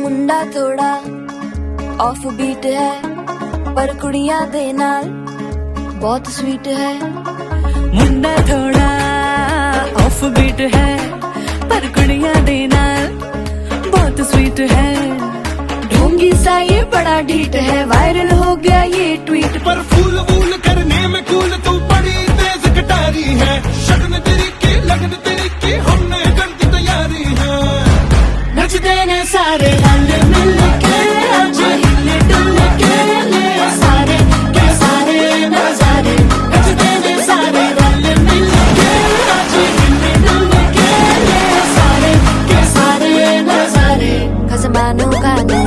मुंडा थोड़ा off beat है पर कुड़ियां दे नाल बहुत स्वीट है। मुंडा थोड़ा ऑफ बीट है पर कुड़ियां दे नाल बहुत स्वीट है। ढोंगी सा ये बड़ा ढीठ है, वायरल हो गया ये ट्वीट पर फूल वूल करने में कूल तू बड़ी तेज कटारी है। शगन तेरी की लगन तेरी की हमने कर दी तैयारी है। नचते ने सारे रल मिल के आज हिले डुल के ले सारे के सारे नजारे। नचते ने सारे रल मिल के आज हिले डुल के ले सारे के सारे नजारे। खजमानो गाने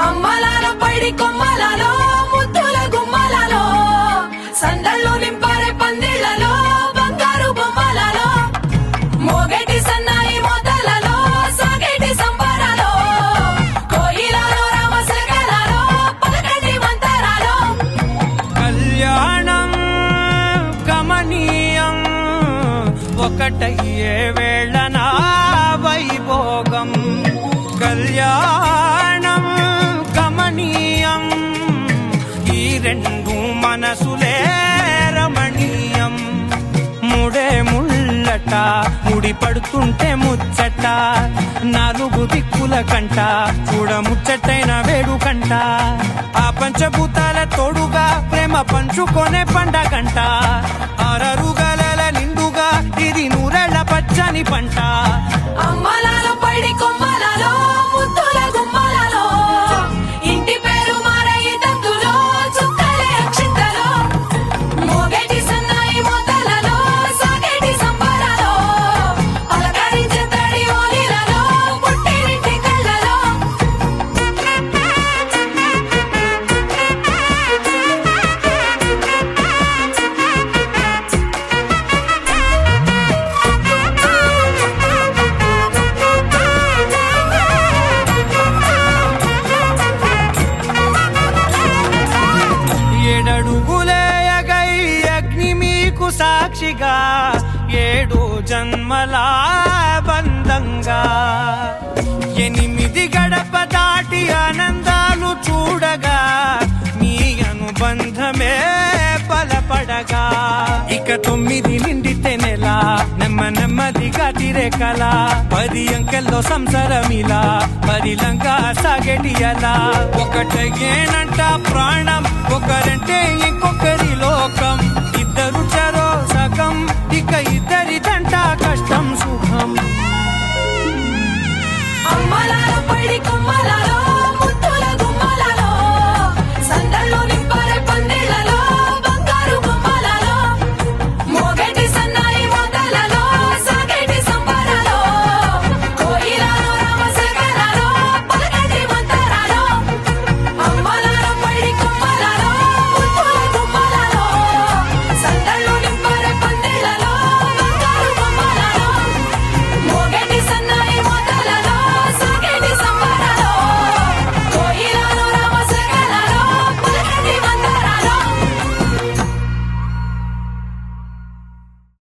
అమ్మలాల పైడి కొమ్మలలో ముద్దుల గుమ్మలలో సందళ్ళు నింపారే పందిళ్లలో బంగారు బొమ్మలలో మోగేటి సన్నాయి మోతలలో సాగేటి సంబరాలో కోయిలలో రామశకలలో పలకటి మంతరాలో. కళ్యాణం గమనీయం ఒకటయ్యే వేళ నా వైభోగం. కళ్యాణం గమనీయం ఈ రెండు మనసులే రమణీయం. ముడే ముళ్ళట ముడి పడుతుంటే ముచ్చట నాలుగు దిక్కుల కంట చూడ ముచ్చటైన వేడుకంట. ఆ పంచభూతాల తోడుగా ప్రేమ పంచుకొనే పండగంట. అరరుగల నిండుగా ఇది నూరెళ్ళ పచ్చని పంట. అమ్మలాల పైడి కొమ్మలలో ముద్దుల గుమ్మలలో ఇంటి పేరు మారయి తంతులో చుక్కలే అక్షింతలో మోగేటి సన్నాయి మోతలలో సాగేటి సంబరాలో అలకరించే తడి ఓలిలలో పుట్టినింటి కళ్ళలో. ఏడడుగులేయగై అగ్ని మీకు సాక్షిగా ఏడు జన్మల బంధంగా 8 గడప దాటి ఆనందాలు చూడగా మీ అనుబంధమే బలపడగా. ఇక 9 నిండితే నెల నెమ్మ నెమ్మదిగా తీరే కల 10 అంకెల్లో సంసారమిలా పరిలంగా సాగేటి అలా ఒకటేనంట ప్రాణం ఒకరంటే ఇంకొకరి లోకం ఇద్దరు చరో సగం ఇక ఇద్దరిదంట కష్టం సుఖం